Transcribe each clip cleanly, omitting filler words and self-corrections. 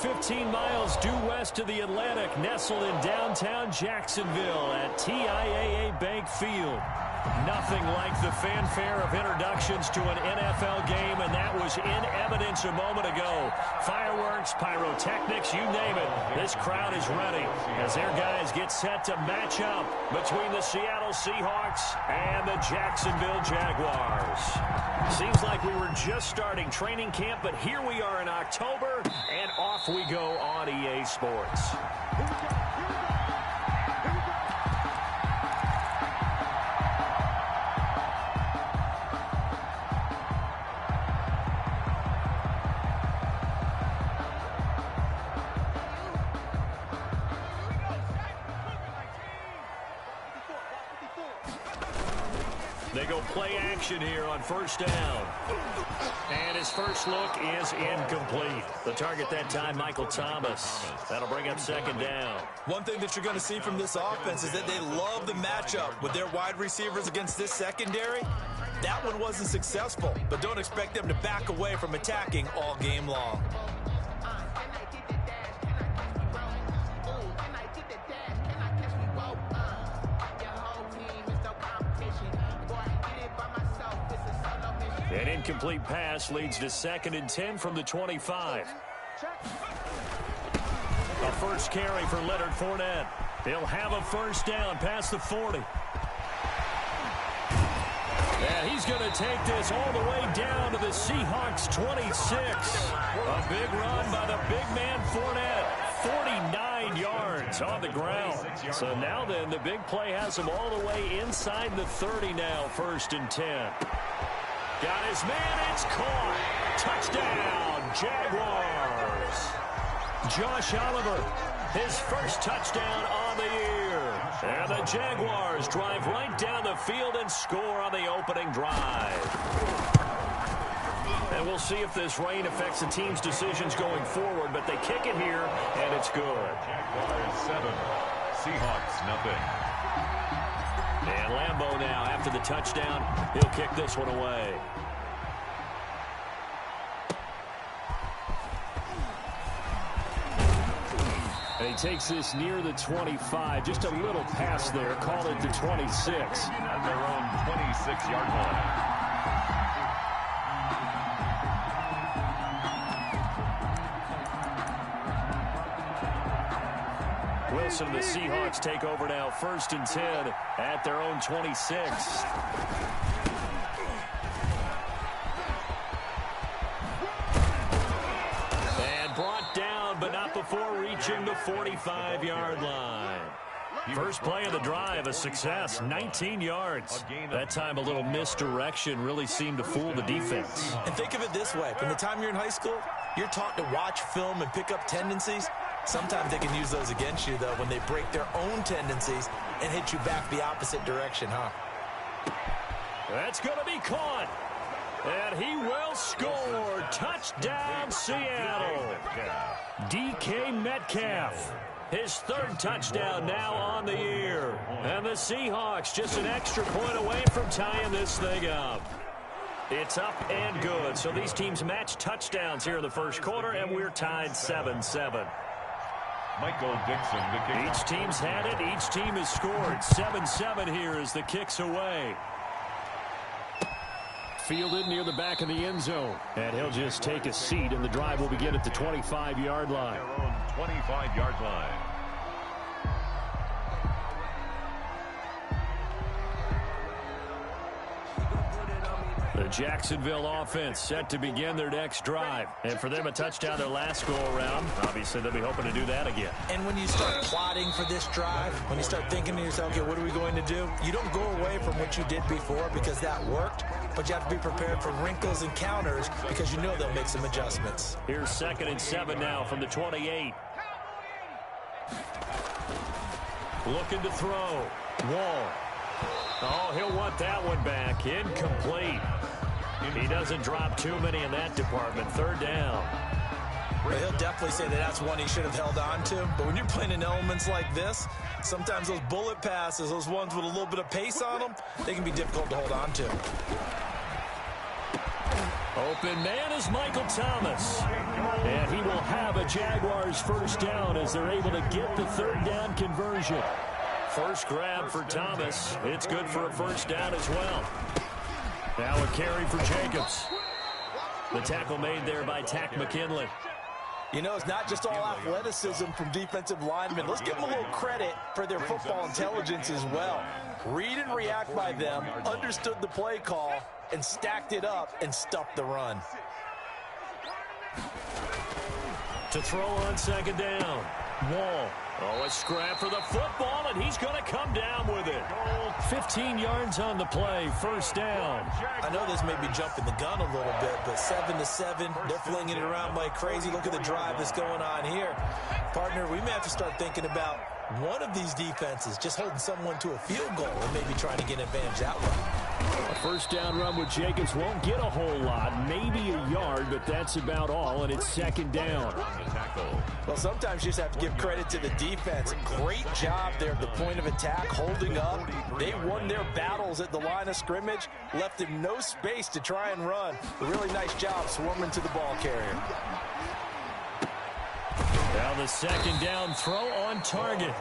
15 miles due west of the Atlantic, nestled in downtown Jacksonville at TIAA Bank Field. Nothing like the fanfare of introductions to an NFL game, and that was in evidence a moment ago. Fireworks, pyrotechnics, you name it. This crowd is ready as their guys get set to match up between the Seattle Seahawks and the Jacksonville Jaguars. Seems like we were just starting training camp, but here we are in October, and off we go on EA Sports. They go play action here on first down. And his first look is incomplete. The target that time, Michael Thomas. That'll bring up second down. One thing that you're going to see from this offense is that they love the matchup with their wide receivers against this secondary. That one wasn't successful, but don't expect them to back away from attacking all game long. An incomplete pass leads to 2nd and 10 from the 25. A first carry for Leonard Fournette. He'll have a first down past the 40. And he's going to take this all the way down to the Seahawks 26. A big run by the big man Fournette. 49 yards on the ground. So now then, the big play has him all the way inside the 30 now, 1st and 10. Got his man, it's caught. Touchdown, Jaguars. Josh Oliver, his first touchdown on the year. And the Jaguars drive right down the field and score on the opening drive. And we'll see if this rain affects the team's decisions going forward, but they kick it here, and it's good. Jaguars 7, Seahawks nothing. And Lambeau now, after the touchdown, he'll kick this one away. And he takes this near the 25. Just a little pass there. Call it the 26. At their own 26-yard line. Wilson and the Seahawks take over now, 1st and 10 at their own 26. And brought down, but not before reaching the 45-yard line. First play of the drive, a success, 19 yards. That time a little misdirection really seemed to fool the defense. And think of it this way. From the time you're in high school, you're taught to watch film and pick up tendencies. Sometimes they can use those against you, though, when they break their own tendencies and hit you back the opposite direction, huh? That's going to be caught. And he will score. Touchdown, Seattle. DK Metcalf. His 3rd touchdown now on the year. And the Seahawks just an extra point away from tying this thing up. It's up and good. So these teams match touchdowns here in the first quarter, and we're tied 7-7. Michael Dixon, the kick. Each team's had it. Each team has scored. 7-7 here as the kick's away. Fielded near the back of the end zone. And he'll just take a seat, and the drive will begin at the 25-yard line. Their own 25-yard line. The Jacksonville offense set to begin their next drive. And for them, a touchdown their last go-around. Obviously, they'll be hoping to do that again. And when you start plotting for this drive, when you start thinking to yourself, okay, what are we going to do? You don't go away from what you did before because that worked, but you have to be prepared for wrinkles and counters because you know they'll make some adjustments. Here's 2nd and 7 now from the 28. Looking to throw. Wall. Oh, he'll want that one back. Incomplete. He doesn't drop too many in that department. 3rd down. Well, he'll definitely say that that's one he should have held on to. But when you're playing in elements like this, sometimes those bullet passes, those ones with a little bit of pace on them, they can be difficult to hold on to. Open man is Michael Thomas. And he will have a Jaguars first down as they're able to get the third down conversion. First grab for Thomas. It's good for a first down as well. Now a carry for Jacobs. The tackle made there by Tack McKinley. You know, it's not just all athleticism from defensive linemen. Let's give them a little credit for their football intelligence as well. Read and react by them, understood the play call, and stacked it up and stuffed the run. To throw on second down. Wall. Oh, a scrap for the football, and he's going to come down with it. 15 yards on the play, first down. I know this may be jumping the gun a little bit, but 7-7, they're flinging it around like crazy. Look at the drive that's going on here. Partner, we may have to start thinking about one of these defenses just holding someone to a field goal and maybe trying to get an advantage that way. A first down run with Jacobs won't get a whole lot, maybe a yard, but that's about all, and it's second down. Well, sometimes you just have to give credit to the defense. Great job there at the point of attack, holding up. They won their battles at the line of scrimmage, left him no space to try and run. A really nice job swarming to the ball carrier. Now the second down throw on target.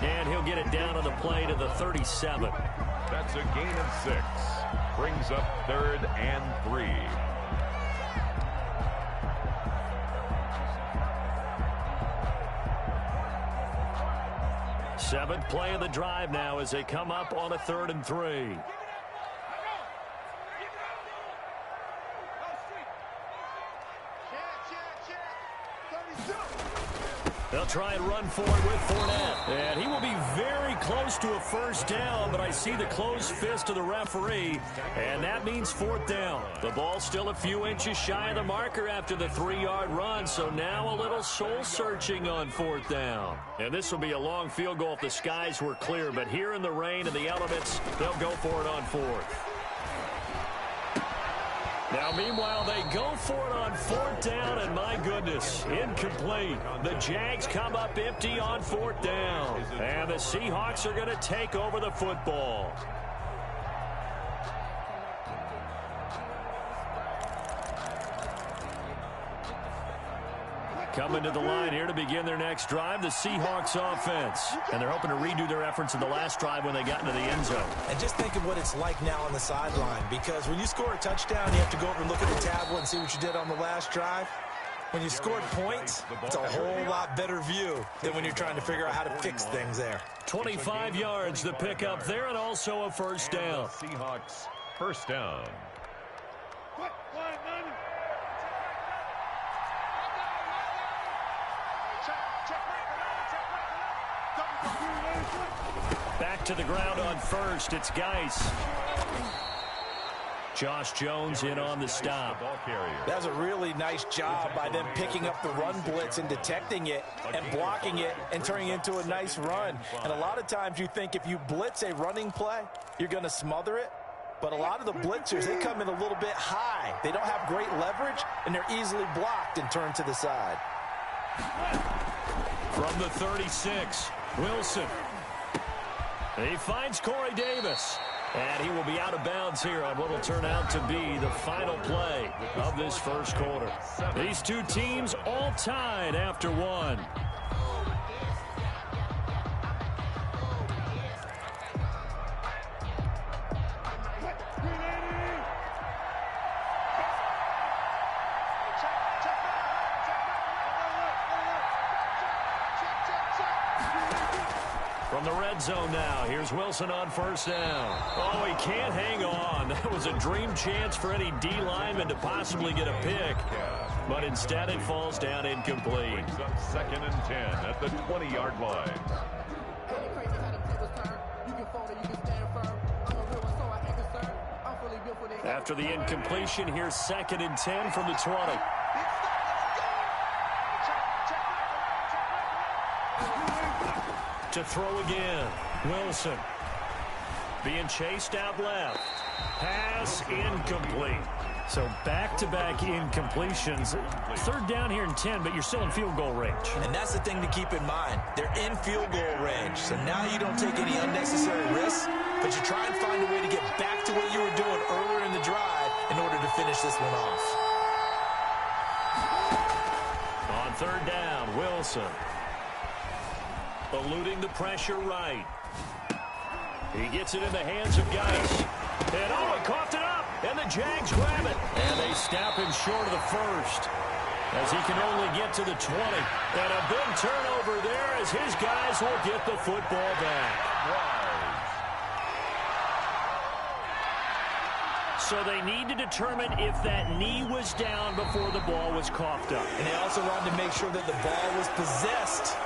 And he'll get it down on the play to the 37. That's a gain of 6. Brings up 3rd and 3. Seventh play of the drive now as they come up on a 3rd and 3. They'll try and run forward with Fournette. And he will be very close to a first down, but I see the closed fist of the referee, and that means 4th down. The ball still a few inches shy of the marker after the 3-yard run, so now a little soul-searching on 4th down. And this will be a long field goal if the skies were clear, but here in the rain and the elements, they'll go for it on 4th. Now, meanwhile, they go for it on 4th down, and my goodness, incomplete. The Jags come up empty on 4th down, and the Seahawks are going to take over the football. Coming to the line here to begin their next drive, the Seahawks offense. And they're hoping to redo their efforts in the last drive when they got into the end zone. And just think of what it's like now on the sideline, because when you score a touchdown, you have to go over and look at the tablet and see what you did on the last drive. When you scored points, it's a whole lot better view than when you're trying to figure out how to fix things there. 25 yards the pickup there, and also a first down. Seahawks first down. Back to the ground on first. It's Geis. Josh Jones in on the stop. That was a really nice job by them picking up the run blitz and detecting it and blocking it and turning it into a nice run. And a lot of times you think if you blitz a running play, you're going to smother it. But a lot of the blitzers, they come in a little bit high. They don't have great leverage, and they're easily blocked and turned to the side. From the 36, Wilson. He finds Corey Davis. And he will be out of bounds here on what will turn out to be the final play of this first quarter. These two teams all tied after one. From the red zone now, here's Wilson on first down. Oh, he can't hang on. That was a dream chance for any D lineman to possibly get a pick. But instead it falls down incomplete. Brings up 2nd and 10 at the 20-yard line. After the incompletion, here's 2nd and 10 from the 20. To throw again, Wilson. Being chased out left. Pass incomplete. So back-to-back incompletions. 3rd down here and 10, but you're still in field goal range. And that's the thing to keep in mind. They're in field goal range. So now you don't take any unnecessary risks, but you try and find a way to get back to what you were doing earlier in the drive in order to finish this one off. On third down, Wilson. Eluding the pressure right. He gets it in the hands of Geis. And oh, he coughed it up. And the Jags grab it. And they snap him short of the first, as he can only get to the 20. And a big turnover there as his guys will get the football back. So they need to determine if that knee was down before the ball was coughed up. And they also wanted to make sure that the ball was possessed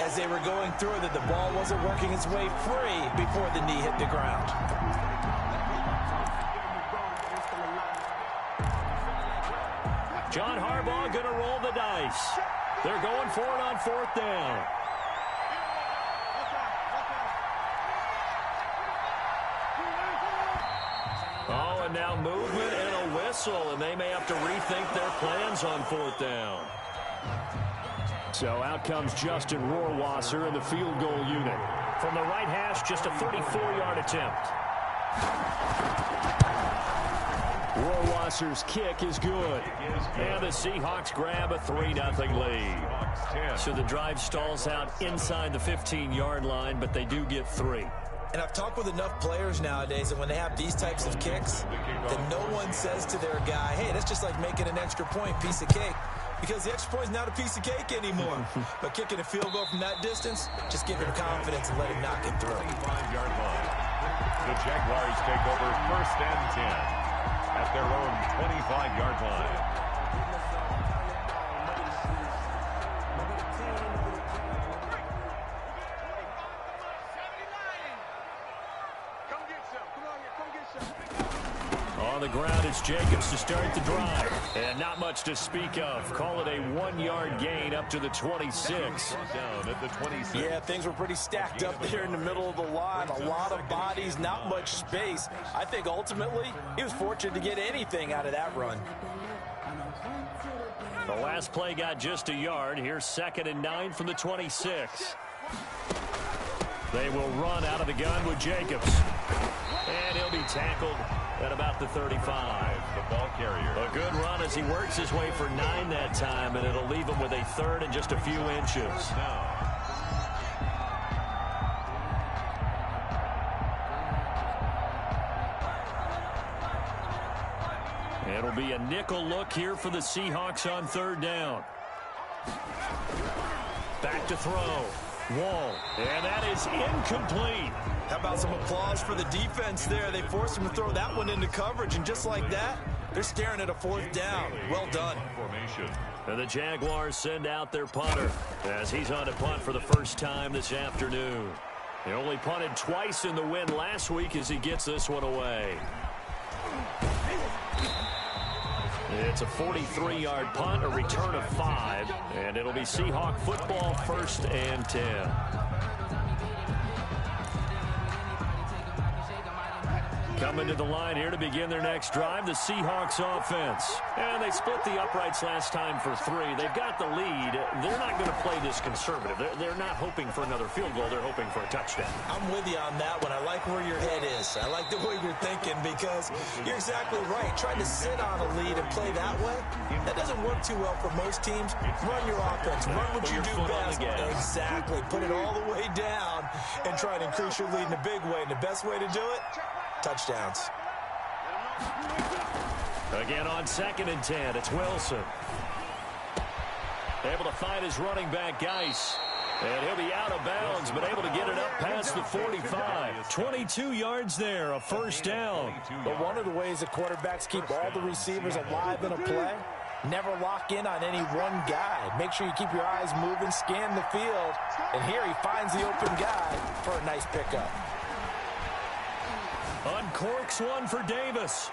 as they were going through it, that the ball wasn't working its way free before the knee hit the ground. John Harbaugh going to roll the dice. They're going for it on fourth down. Oh, and now movement and a whistle, and they may have to rethink their plans on fourth down. So out comes Justin Rohrwasser in the field goal unit. From the right hash, just a 34-yard attempt. Rohrwasser's kick is good. And the Seahawks grab a 3-0 lead. So the drive stalls out inside the 15-yard line, but they do get 3. And I've talked with enough players nowadays that when they have these types of kicks, that no one says to their guy, hey, that's just like making an extra point, piece of cake. Because the extra point is not a piece of cake anymore. But kicking a field goal from that distance, just give him confidence and let him knock it through. 25-yard line. The Jaguars take over first and 10 at their own 25-yard line. On the ground, it's Jacobs to start the drive. And not much to speak of. Call it a 1-yard gain up to the 26. Down at the 26. Yeah, things were pretty stacked up there in the middle of the line. A lot of bodies, not much space. I think ultimately he was fortunate to get anything out of that run. The last play got just a yard. Here's 2nd and 9 from the 26. They will run out of the gun with Jacobs. And he'll be tackled at about the 35. The ball carrier. A good run as he works his way for 9 that time, and it'll leave him with a 3rd and just a few inches. It'll be a nickel look here for the Seahawks on 3rd down. Back to throw. Wall. And that is incomplete. How about some applause for the defense there? They forced him to throw that one into coverage, and just like that, they're staring at a 4th down. Well done. Formation. And the Jaguars send out their punter as he's on to punt for the first time this afternoon. He only punted twice in the win last week as he gets this one away. It's a 43-yard punt, a return of 5, and it'll be Seahawk football 1st and 10. Coming to the line here to begin their next drive, the Seahawks offense. And they split the uprights last time for 3. They've got the lead. They're not going to play this conservative. They're not hoping for another field goal. They're hoping for a touchdown. I'm with you on that one. I like where your head is. I like the way you're thinking because you're exactly right. Trying to sit on a lead and play that way, that doesn't work too well for most teams. Run your offense. Run what you do best. Exactly. Put it all the way down and try to increase your lead in a big way. And the best way to do it, touchdowns. Again on 2nd and 10, it's Wilson. Able to find his running back, Geis. And he'll be out of bounds, but able to get it up past the 45. 22 yards there, a 1st down. But one of the ways that quarterbacks keep all the receivers alive in a play, never lock in on any one guy. Make sure you keep your eyes moving, scan the field. And here he finds the open guy for a nice pickup. Uncorks one for Davis.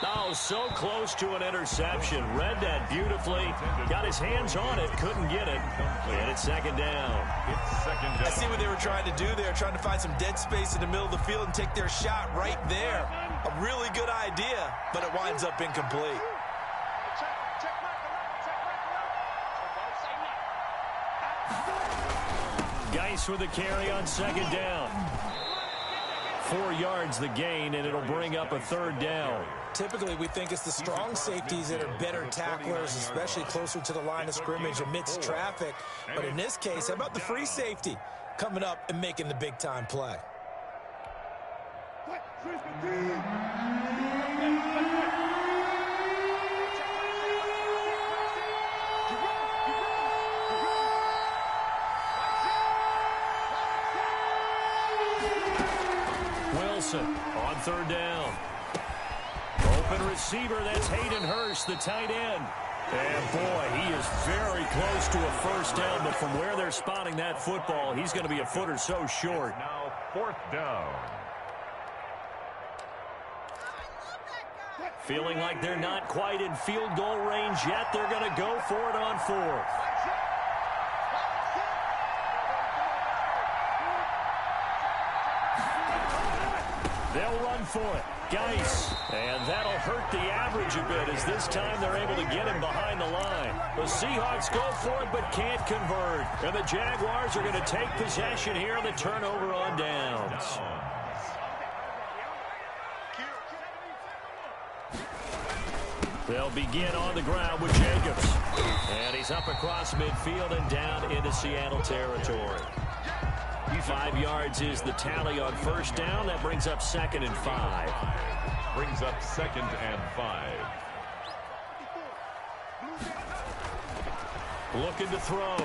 Oh, so close to an interception. Read that beautifully. Got his hands on it. Couldn't get it. And it's 2nd down. I see what they were trying to do there. Trying to find some dead space in the middle of the field and take their shot right there. A really good idea, but it winds up incomplete. Geis with the carry on 2nd down. 4 yards the gain, and it'll bring up a 3rd down. Typically, we think it's the strong safeties that are better tacklers, especially closer to the line of scrimmage amidst traffic. But in this case, how about the free safety coming up and making the big-time play? Wilson on 3rd down. Open receiver, that's Hayden Hurst, the tight end. And boy, he is very close to a 1st down, but from where they're spotting that football, he's going to be a foot or so short. Now 4th down. Feeling like they're not quite in field goal range yet. They're going to go for it on 4th. They'll run for it. Geis. And that'll hurt the average a bit as this time they're able to get him behind the line. The Seahawks go for it but can't convert. And the Jaguars are going to take possession here on the turnover on downs. They'll begin on the ground with Jacobs. And he's up across midfield and down into Seattle territory. 5 yards is the tally on 1st down. That brings up 2nd and 5. Brings up 2nd and 5. Looking to throw.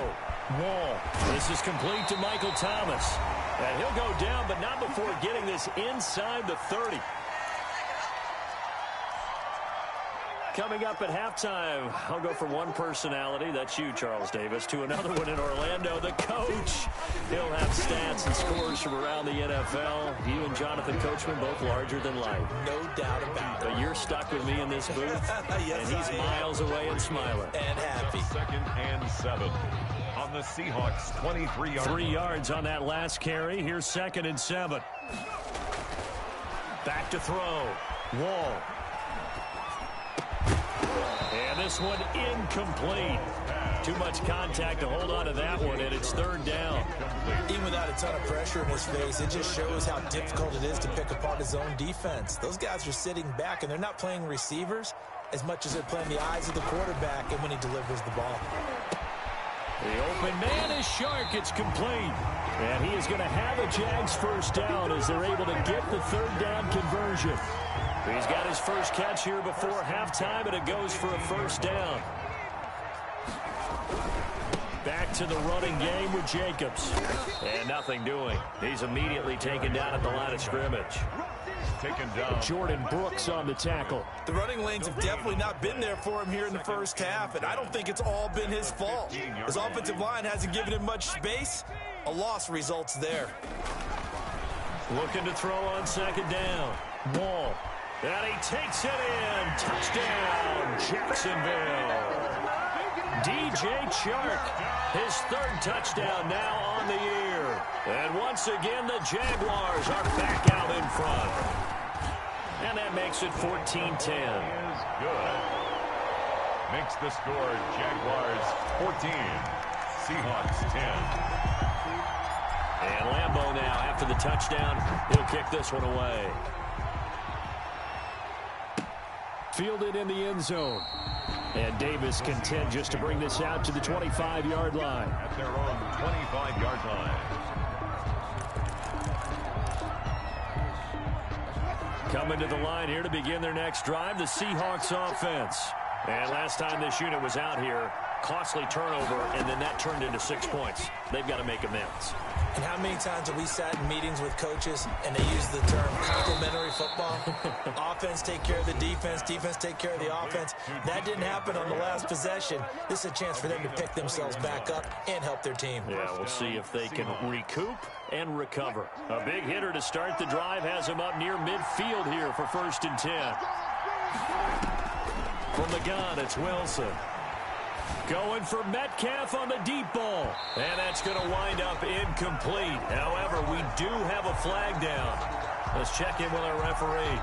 Wall. This is complete to Michael Thomas. And he'll go down, but not before getting this inside the 30. Coming up at halftime, I'll go from one personality, that's you, Charles Davis, to another one in Orlando, the coach. He'll have stats and scores from around the NFL. You and Jonathan Coachman both larger than life. No doubt about it. But you're stuck with me in this booth, yes, and he's miles away and smiling. And happy. 2nd and 7 on the Seahawks 23-yard. 3 yards on that last carry. Here's 2nd and 7. Back to throw. Wall. And this one incomplete. Too much contact to hold on to that one, and it's 3rd down. Even without a ton of pressure in his face, it just shows how difficult it is to pick apart his own defense. Those guys are sitting back, and they're not playing receivers as much as they're playing the eyes of the quarterback and when he delivers the ball. The open man is Shark. It's complete. And he is going to have a Jags 1st down as they're able to get the 3rd down conversion. He's got his first catch here before halftime, and it goes for a 1st down. Back to the running game with Jacobs. And nothing doing. He's immediately taken down at the line of scrimmage. Taken down. Jordan Brooks on the tackle. The running lanes have definitely not been there for him here in the 1st half, and I don't think it's all been his fault. His offensive line hasn't given him much space. A loss results there. Looking to throw on 2nd down. Wall. And he takes it in. Touchdown, Jacksonville. DJ Chark, his 3rd touchdown now on the year. And once again, the Jaguars are back out in front. And that makes it 14-10. Is good. Makes the score Jaguars 14, Seahawks 10. And Lambeau now, after the touchdown, he'll kick this one away. Fielded in the end zone. And Davis content just to bring this out to the 25-yard line. At their own 25-yard line. Coming to the line here to begin their next drive, the Seahawks offense. And last time this unit was out here, costly turnover, and then that turned into 6 points. They've got to make amends. And how many times have we sat in meetings with coaches and they use the term complementary football? Offense take care of the defense, defense take care of the offense. That didn't happen on the last possession. This is a chance for them to pick themselves back up and help their team. Yeah, we'll see if they can recoup and recover. A big hitter to start the drive has him up near midfield here for 1st and 10. From the gun, it's Wilson. Going for Metcalf on the deep ball. And that's going to wind up incomplete. However, we do have a flag down. Let's check in with our referee.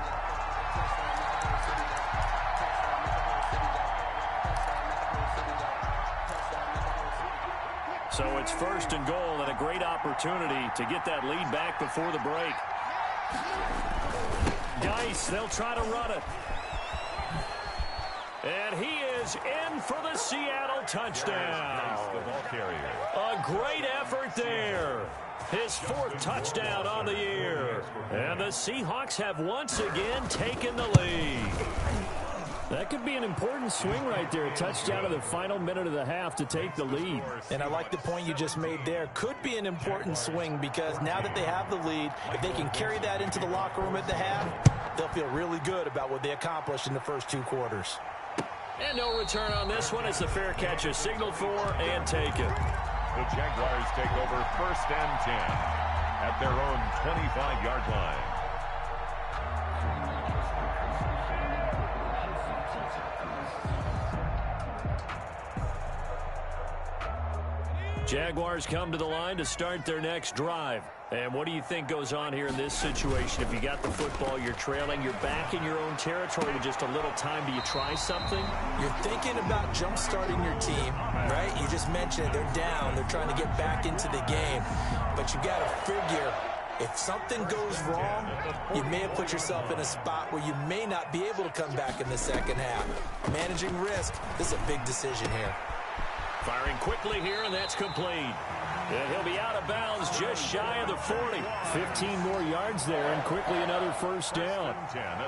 So it's 1st and goal and a great opportunity to get that lead back before the break. Dice, they'll try to run it. And he is in for the Seattle touchdown. A great effort there. His 4th touchdown on the year. And the Seahawks have once again taken the lead. That could be an important swing right there. A touchdown in the final minute of the half to take the lead. And I like the point you just made there. Could be an important swing because now that they have the lead, if they can carry that into the locker room at the half, they'll feel really good about what they accomplished in the first 2 quarters. And no return on this one as the fair catch is signaled for and taken. The Jaguars take over 1st and 10 at their own 25-yard line. Jaguars come to the line to start their next drive. And what do you think goes on here in this situation? If you got the football, you're trailing, you're back in your own territory with just a little time. Do you try something? You're thinking about jump-starting your team, right? You just mentioned it. They're down. They're trying to get back into the game. But you got to figure, if something goes wrong, you may have put yourself in a spot where you may not be able to come back in the second half. Managing risk, this is a big decision here. Firing quickly here, and that's complete. And he'll be out of bounds just shy of the 40. 15 more yards there, and quickly another first down.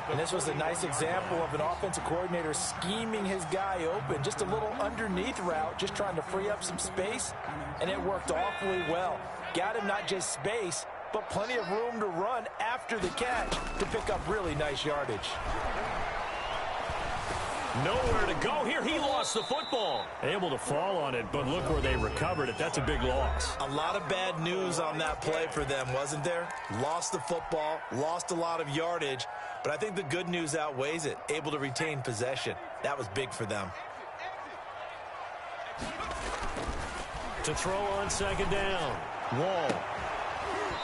And this was a nice example of an offensive coordinator scheming his guy open. Just a little underneath route, just trying to free up some space, and it worked awfully well. Got him not just space, but plenty of room to run after the catch to pick up really nice yardage. Nowhere to go here. He lost the football. Able to fall on it, but look where they recovered it. That's a big loss. A lot of bad news on that play for them, wasn't there? Lost the football, lost a lot of yardage, but I think the good news outweighs it. Able to retain possession. That was big for them. To throw on second down. Wall.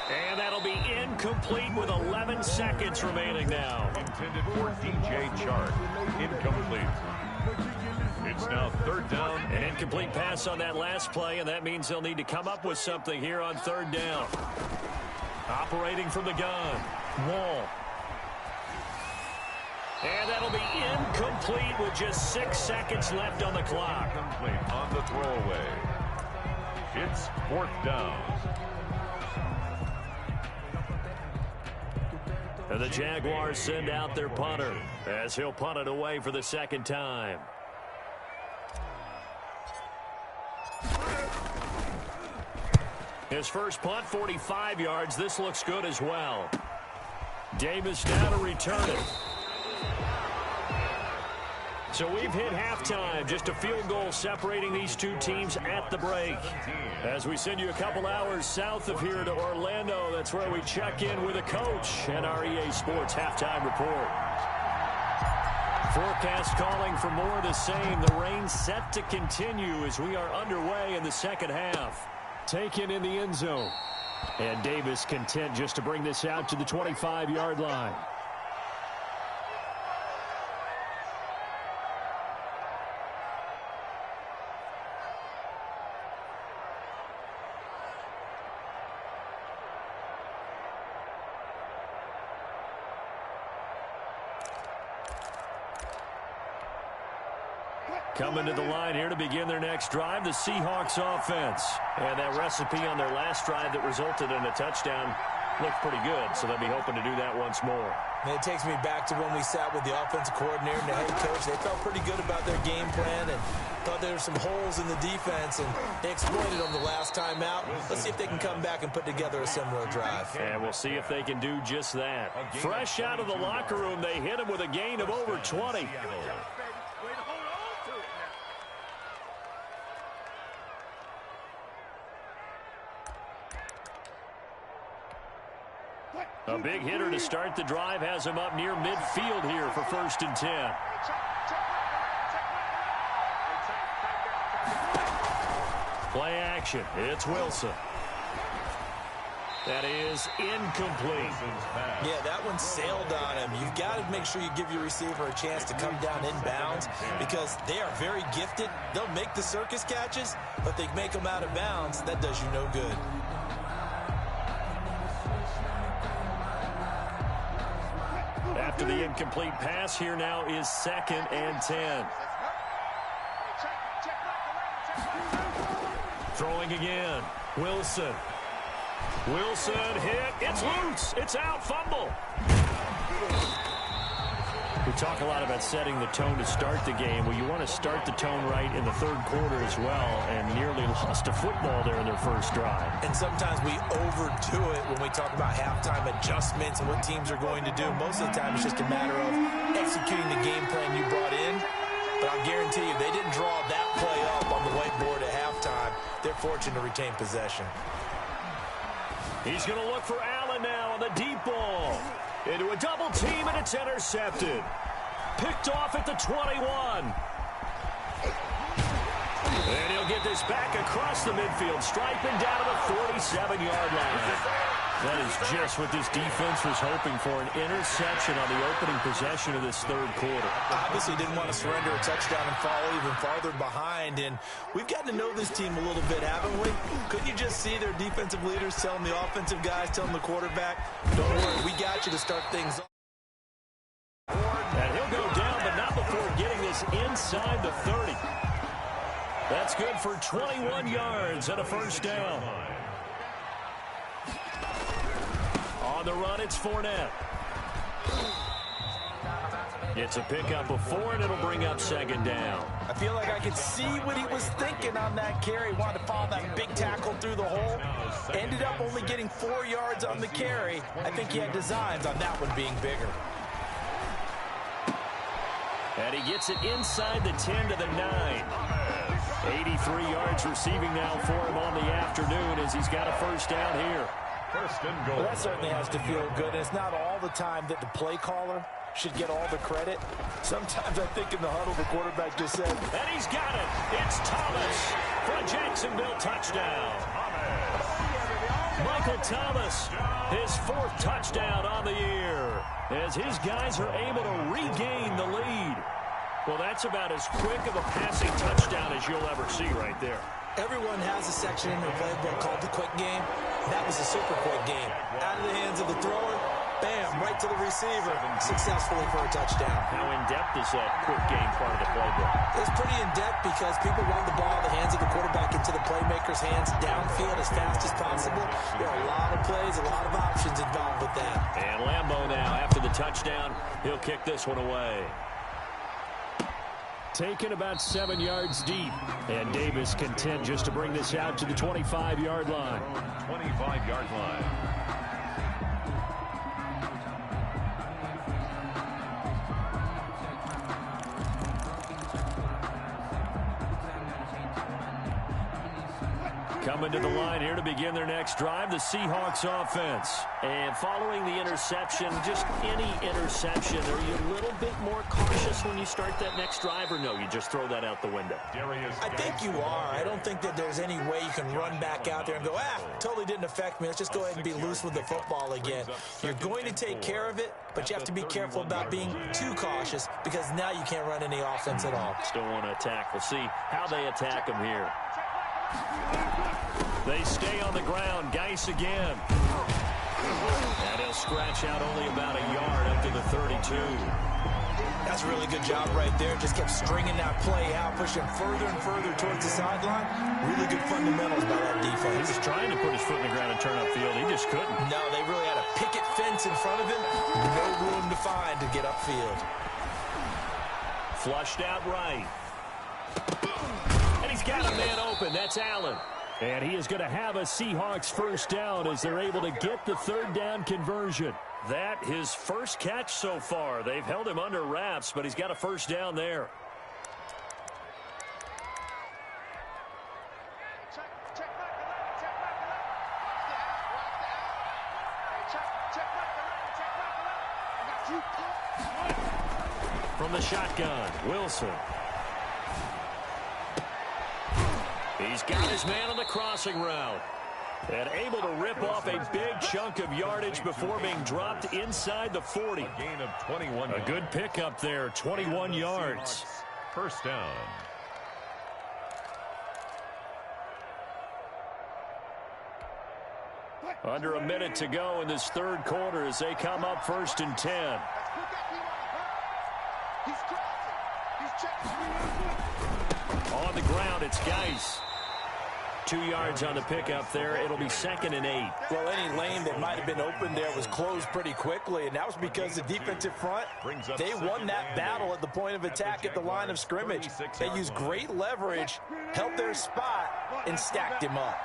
And that'll be incomplete with 11 seconds remaining now. Intended for DJ Chark. Incomplete. It's now 3rd down. An incomplete pass on that last play, and that means they'll need to come up with something here on 3rd down. Operating from the gun. Wall. And that'll be incomplete with just 6 seconds left on the clock. Incomplete on the throwaway. It's 4th down. And the Jaguars send out their punter as he'll punt it away for the 2nd time. His first punt, 45 yards. This looks good as well. Davis now to return it. So we've hit halftime. Just a field goal separating these two teams at the break. As we send you a couple hours south of here to Orlando, that's where we check in with a coach and our EA Sports halftime report. Forecast calling for more of the same. The rain set to continue as we are underway in the second half. Taken in the end zone. And Davis content just to bring this out to the 25-yard line. Coming to the line here to begin their next drive, the Seahawks offense. And that recipe on their last drive that resulted in a touchdown looked pretty good, so they'll be hoping to do that once more. And it takes me back to when we sat with the offensive coordinator and the head coach. They felt pretty good about their game plan and thought there were some holes in the defense, and they exploited them the last time out. Let's see if they can come back and put together a similar drive. And we'll see if they can do just that. Fresh out of the locker room, they hit him with a gain of over 20. A big hitter to start the drive has him up near midfield here for 1st and 10. Play action. It's Wilson. That is incomplete. Yeah, that one sailed on him. You've got to make sure you give your receiver a chance to come down inbounds because they are very gifted. They'll make the circus catches, but they make them out of bounds. That does you no good. After the incomplete pass, here now is 2nd and 10. Throwing again. Wilson. Wilson hit. It's loose. It's out. Fumble. We talk a lot about setting the tone to start the game. Well, you want to start the tone right in the third quarter as well, and nearly lost a football there in their first drive. And sometimes we overdo it when we talk about halftime adjustments and what teams are going to do. Most of the time, it's just a matter of executing the game plan you brought in. But I'll guarantee you, they didn't draw that play up on the whiteboard at halftime. They're fortunate to retain possession. He's going to look for Allen now on the deep ball. Into a double team, and it's intercepted. Picked off at the 21. And he'll get this back across the midfield, striping down to the 47-yard line. That is just what this defense was hoping for, an interception on the opening possession of this third quarter. Obviously didn't want to surrender a touchdown and fall even farther behind, and we've gotten to know this team a little bit, haven't we? Couldn't you just see their defensive leaders telling the offensive guys, telling the quarterback, don't worry, we got you to start things off. And he'll go down, but not before getting this inside the 30. That's good for 21 yards and a first down. On the run, it's Fournette. It's a pickup of 4, and it'll bring up 2nd down. I feel like I could see what he was thinking on that carry. Wanted to follow that big tackle through the hole. Ended up only getting 4 yards on the carry. I think he had designs on that one being bigger. And he gets it inside the 10 to the 9. 83 yards receiving now for him on the afternoon as he's got a first down here. First and goal. Well, that certainly has to feel good. And it's not all the time that the play caller should get all the credit. Sometimes I think in the huddle, the quarterback just said, and he's got it. It's Thomas for a Jacksonville touchdown. Michael Thomas, his 4th touchdown on the year, as his guys are able to regain the lead. Well, that's about as quick of a passing touchdown as you'll ever see right there. Everyone has a section in their playbook called the quick game. That was a super quick game. Out of the hands of the thrower, bam, right to the receiver, successfully for a touchdown. How in-depth is that quick game part of the playbook? It's pretty in-depth because people run the ball out of the hands of the quarterback into the playmaker's hands downfield as fast as possible. There are a lot of plays, a lot of options involved with that. And Lambeau now, after the touchdown, he'll kick this one away. Taken about 7 yards deep. And Davis content just to bring this out to the 25-yard line. 25-yard line. Coming to the line here to begin their next drive, the Seahawks offense. And following the interception, just any interception, are you a little bit more cautious when you start that next drive, or no, you just throw that out the window? I think you are. I don't think that there's any way you can run back out there and go, totally didn't affect me. Let's just go ahead and be loose with the football again. You're going to take care of it, but you have to be careful about being too cautious because now you can't run any offense at all. Still want to attack. We'll see how they attack him here. They stay on the ground. Geis again. And he'll scratch out only about a yard up to the 32. That's a really good job right there. Just kept stringing that play out, pushing further and further towards the sideline. Really good fundamentals by that defense. He was trying to put his foot in the ground and turn upfield. He just couldn't. No, they really had a picket fence in front of him. No room to find to get upfield. Flushed out right. And he's got a man open. That's Allen. And he is going to have a Seahawks first down as they're able to get the third down conversion. That his first catch so far. They've held him under wraps, but he's got a first down there. From the shotgun, Wilson. He's got his man on the crossing route. And able to rip off a big chunk of yardage before being dropped inside the 40. A gain of 21. A good pickup there, 21 yards. First down. Under a minute to go in this third quarter as they come up 1st and 10. On the ground, it's Geis. 2 yards on the pickup there. It'll be 2nd and 8. Well, any lane that might have been open there was closed pretty quickly, and that was because the defensive front, they won that battle at the point of attack at the line of scrimmage. They used great leverage, held their spot, and stacked him up.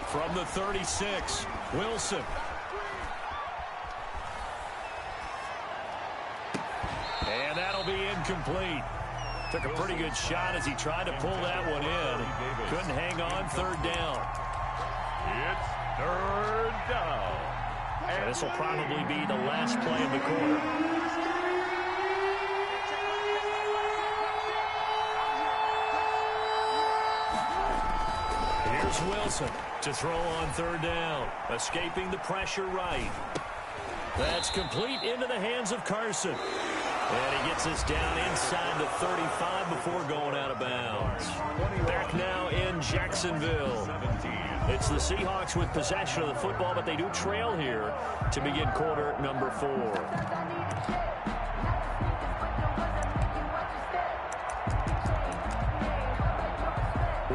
From the 36, Wilson. And that'll be incomplete. Took a pretty good shot as he tried to pull that one in. Couldn't hang on. 3rd down. It's 3rd down. And this will probably be the last play of the quarter. Here's Wilson to throw on 3rd down. Escaping the pressure right. That's complete into the hands of Carson. And he gets this down inside the 35 before going out of bounds. Back now in Jacksonville. It's the Seahawks with possession of the football, but they do trail here to begin quarter number 4.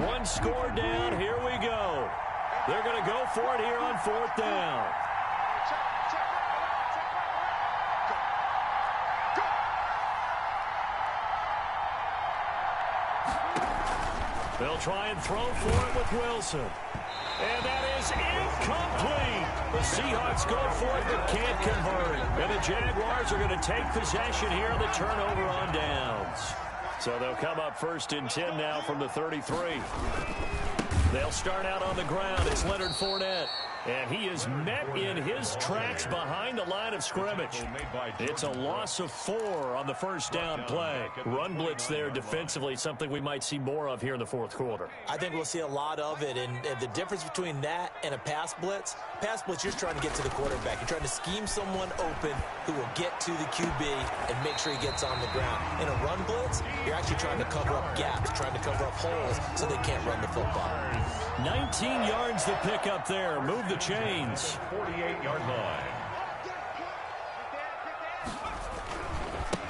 One score down. Here we go. They're going to go for it here on 4th down. They'll try and throw for it with Wilson. And that is incomplete. The Seahawks go for it but can't convert. And the Jaguars are going to take possession here on the turnover on downs. So they'll come up 1st and 10 now from the 33. They'll start out on the ground. It's Leonard Fournette. And he is met in his tracks behind the line of scrimmage. It's a loss of 4 on the 1st down play. Run blitz there defensively, something we might see more of here in the 4th quarter. I think we'll see a lot of it, and the difference between that and a pass blitz, you're trying to get to the quarterback. You're trying to scheme someone open who will get to the QB and make sure he gets on the ground. In a run blitz, you're actually trying to cover up gaps, trying to cover up holes so they can't run the football. 19 yards to pick up there. Move the chains. 48-yard line.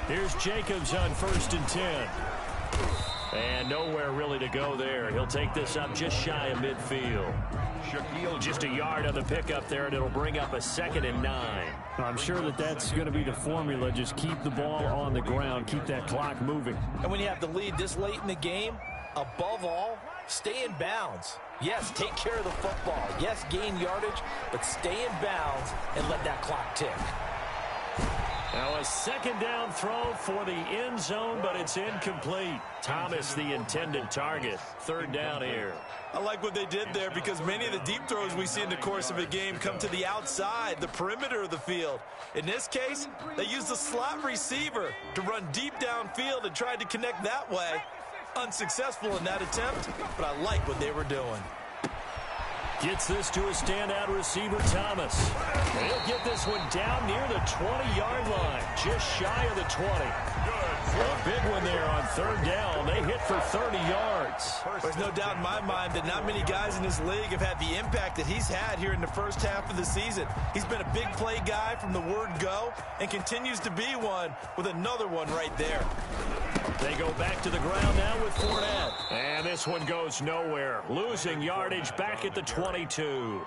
Here's Jacobs on 1st and 10. And nowhere really to go there. He'll take this up just shy of midfield. Shaquille just a yard on the pickup there, and it'll bring up a 2nd and 9. I'm sure that's going to be the formula. Just keep the ball on the ground. Keep that clock moving. And when you have the lead this late in the game, above all, stay in bounds. Yes, take care of the football. Yes, gain yardage, but stay in bounds and let that clock tick. Now a 2nd down throw for the end zone, but it's incomplete. Thomas, the intended target. 3rd down here. I like what they did there because many of the deep throws we see in the course of a game come to the outside, the perimeter of the field. In this case, they used the slot receiver to run deep downfield and tried to connect that way. Unsuccessful in that attempt, but I like what they were doing. Gets this to a standout receiver, Thomas. He'll get this one down near the 20-yard line, just shy of the 20. A big one there on 3rd down. They hit for 30 yards. There's no doubt in my mind that not many guys in this league have had the impact that he's had here in the 1st half of the season. He's been a big play guy from the word go and continues to be one with another one right there. They go back to the ground now with Fournette. And this one goes nowhere. Losing yardage back at the 22.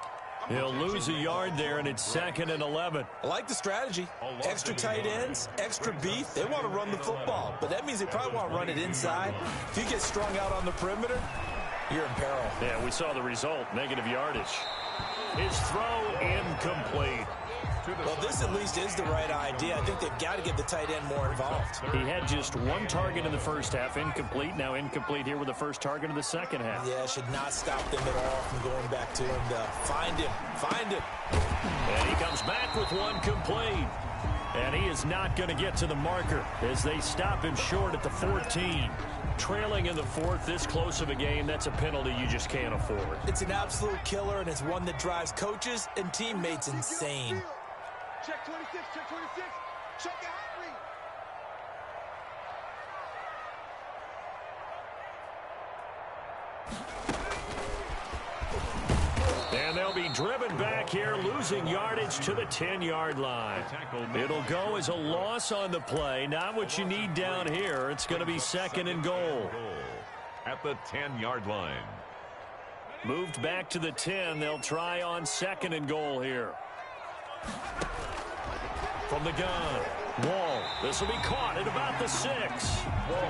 He'll lose a yard there, and it's 2nd and 11. I like the strategy. Extra tight ends, extra beef. They want to run the football, but that means they probably want to run it inside. If you get strung out on the perimeter, you're in peril. Yeah, we saw the result, negative yardage. His throw incomplete. Well, this at least is the right idea. I think they've got to get the tight end more involved. He had just 1 target in the 1st half, incomplete. Now incomplete here with the 1st target of the 2nd half. Yeah, should not stop them at all from going back to him to find him. And he comes back with 1 complete. And he is not going to get to the marker as they stop him short at the 14. Trailing in the 4th, this close of a game, that's a penalty you just can't afford. It's an absolute killer, and it's one that drives coaches and teammates insane. Check 26, check 26, check your heart rate. losing yardage to the 10-yard line. It'll go as a loss on the play. Not what you need down here. It's going to be 2nd and goal. At the 10-yard line. Moved back to the 10. They'll try on 2nd and goal here. From the gun, Wall. This will be caught at about the 6.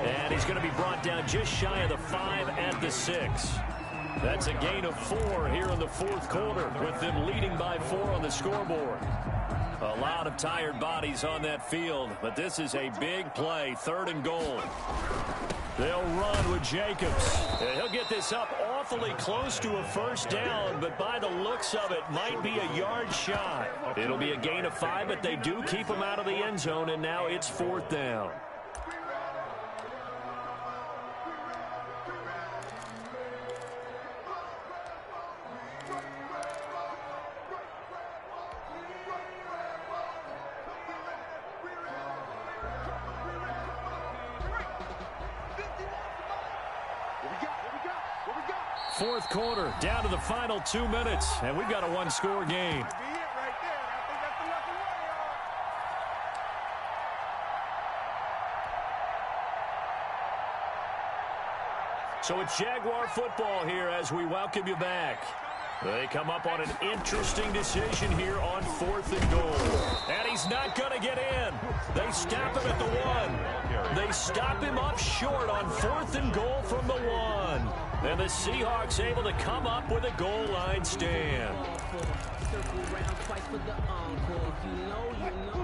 And he's going to be brought down just shy of the 5 at the 6. That's a gain of 4 here in the 4th quarter, with them leading by 4 on the scoreboard. A lot of tired bodies on that field, but this is a big play, 3rd and goal. They'll run with Jacobs. And he'll get this up awfully close to a 1st down, but by the looks of it, might be a yard shy. It'll be a gain of 5, but they do keep him out of the end zone, and now it's 4th down. Fourth quarter, down to the final 2 minutes, and we've got a 1-score game. So it's Jaguar football here as we welcome you back. They come up on an interesting decision here on 4th and goal. And he's not going to get in. They stop him at the 1. They stop him up short on 4th and goal from the 1. And the Seahawks able to come up with a goal line stand.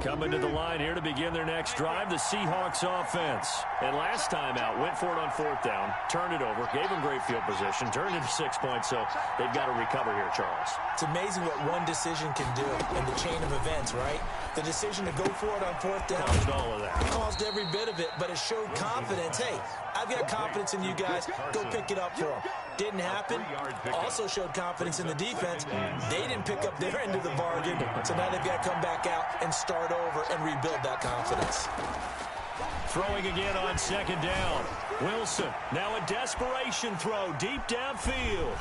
Coming to the line here to begin their next drive, the Seahawks offense. And last time out, went for it on 4th down, turned it over, gave them great field position, turned into 6 points, so they've got to recover here, Charles. It's amazing what one decision can do in the chain of events, right? The decision to go for it on 4th down caused all of that. Caused every bit of it, but it showed confidence. Hey, I've got confidence in you guys. Go pick it up for them. Didn't happen. Also showed confidence in the defense. They didn't pick up their end of the bargain, so now they've got to come back out and start over and rebuild that confidence. Throwing again on 2nd down. Wilson, now a desperation throw deep downfield.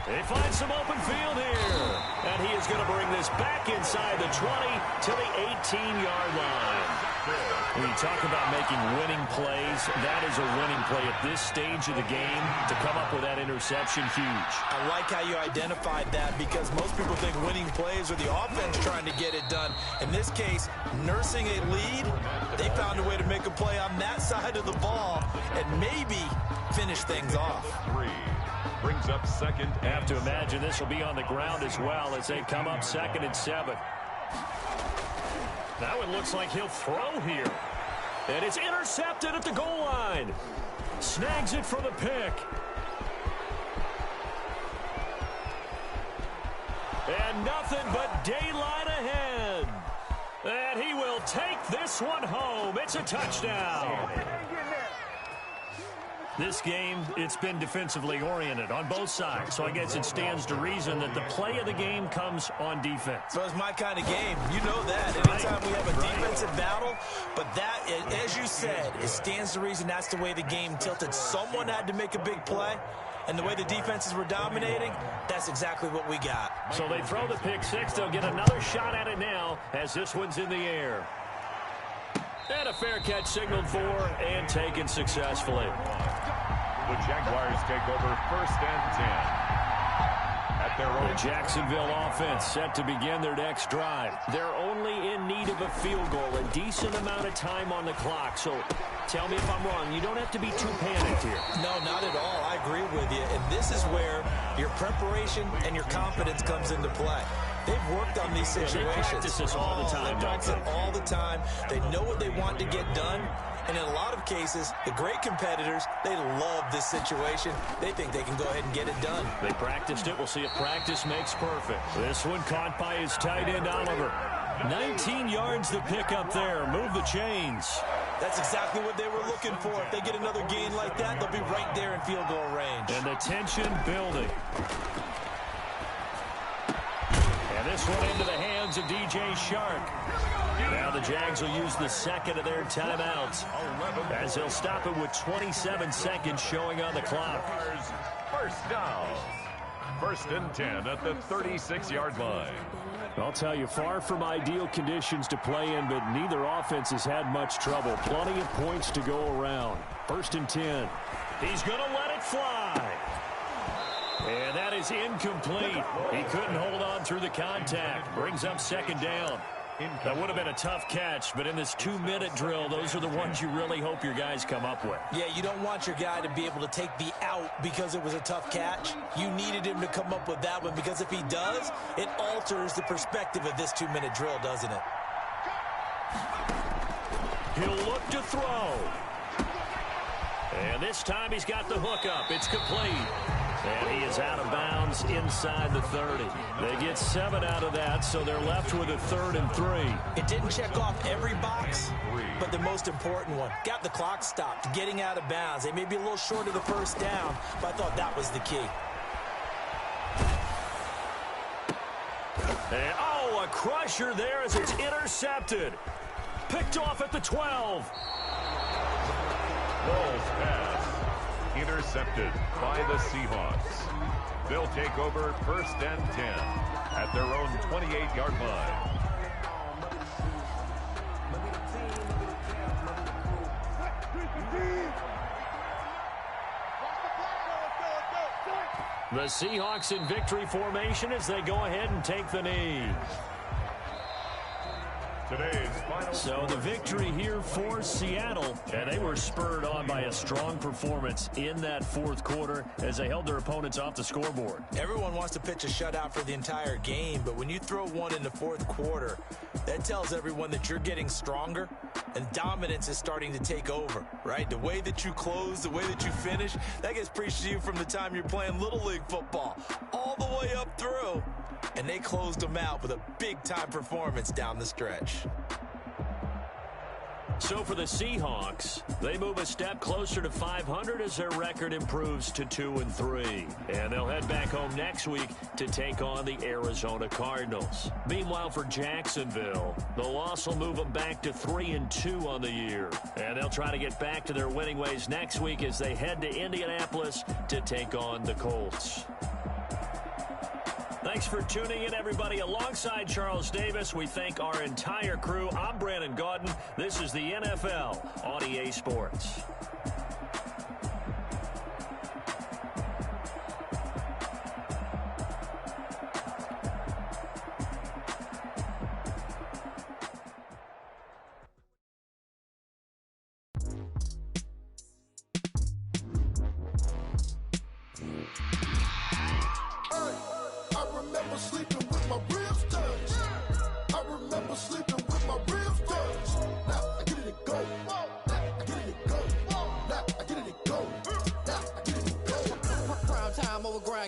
They find some open field here. And he is going to bring this back inside the 20 to the 18-yard line. When you talk about making winning plays, that is a winning play at this stage of the game. To come up with that interception, huge. I like how you identified that, because most people think winning plays are the offense trying to get it done. In this case, nursing a lead, they found a way to make a play on that side of the ball and maybe finish things off. 3 brings up 2nd. I have to imagine this will be on the ground as well as they come up 2nd and 7. Now it looks like he'll throw here. And it's intercepted at the goal line. Snags it for the pick. And nothing but daylight ahead. And he will take this one home. It's a touchdown. This game, it's been defensively oriented on both sides, so I guess it stands to reason that the play of the game comes on defense. So it's my kind of game. You know that. Anytime we have a defensive battle, but that, as you said, it stands to reason that's the way the game tilted. Someone had to make a big play, and the way the defenses were dominating, that's exactly what we got. So they throw the pick 6. They'll get another shot at it now as this one's in the air. And a fair catch signaled for and taken successfully. The Jaguars take over 1st and 10. At their own. The Jacksonville offense set to begin their next drive. They're only in need of a field goal, a decent amount of time on the clock. So tell me if I'm wrong. You don't have to be too panicked here. No, not at all. I agree with you. And this is where your preparation and your confidence comes into play. They've worked on these situations. They practice this all the time. They practice it all the time. They know what they want to get done. And in a lot of cases, the great competitors, they love this situation. They think they can go ahead and get it done. They practiced it. We'll see if practice makes perfect. This one caught by his tight end, Oliver. 19 yards the pick up there. Move the chains. That's exactly what they were looking for. If they get another gain like that, they'll be right there in field goal range. And the tension building. And this one into the hands of DJ Shark. Now the Jags will use the 2nd of their timeouts as they'll stop it with 27 seconds showing on the clock. 1st down. First and 10 at the 36-yard line. I'll tell you, far from ideal conditions to play in, but neither offense has had much trouble. Plenty of points to go around. First and 10. He's going to let it fly. And that is incomplete. He couldn't hold on through the contact. Brings up second down. That would have been a tough catch, but in this 2-minute drill, those are the ones you really hope your guys come up with. Yeah, you don't want your guy to be able to take the out because it was a tough catch. You needed him to come up with that one, because if he does, it alters the perspective of this 2-minute drill, doesn't it? He'll look to throw. And this time he's got the hook up. It's complete. And he is out of bounds inside the 30. They get 7 out of that, so they're left with a 3rd and 3. It didn't check off every box, but the most important one. Got the clock stopped, getting out of bounds. They may be a little short of the first down, but I thought that was the key. And, oh, a crusher there as it's intercepted. Picked off at the 12. Ball's pass. Intercepted by the Seahawks. They'll take over first and 10 at their own 28-yard line. The Seahawks in victory formation as they go ahead and take the knee. Today's final So the victory here for Seattle, and they were spurred on by a strong performance in that fourth quarter as they held their opponents off the scoreboard. Everyone wants to pitch a shutout for the entire game, but when you throw one in the fourth quarter, that tells everyone that you're getting stronger and dominance is starting to take over, right? The way that you close, the way that you finish, that gets preached to you from the time you're playing Little League football all the way up through. And they closed them out with a big-time performance down the stretch. So for the Seahawks, they move a step closer to 500 as their record improves to 2-3. And they'll head back home next week to take on the Arizona Cardinals. Meanwhile, for Jacksonville, the loss will move them back to 3-2 on the year. And they'll try to get back to their winning ways next week as they head to Indianapolis to take on the Colts. Thanks for tuning in, everybody. Alongside Charles Davis, we thank our entire crew. I'm Brandon Gaudin. This is the NFL on EA Sports.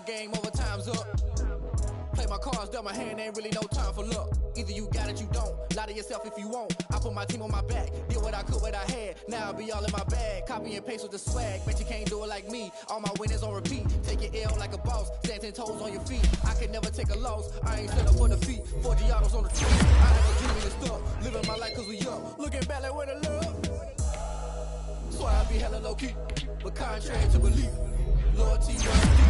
Game over, time's up. Play my cards, dealt my hand, ain't really no time for luck. Either you got it, you don't. Lie to yourself if you won't. I put my team on my back, did what I could, what I had. Now I'll be all in my bag. Copy and paste with the swag. Bet you can't do it like me. All my winners on repeat. Take your L like a boss. Stand 10 toes on your feet. I can never take a loss. I ain't set up for defeat. 40 autos on the tree. I have a dream and stuff. Living my life cause we up. Looking back like where the love. So I be hella low key. But contrary to belief. Loyalty runs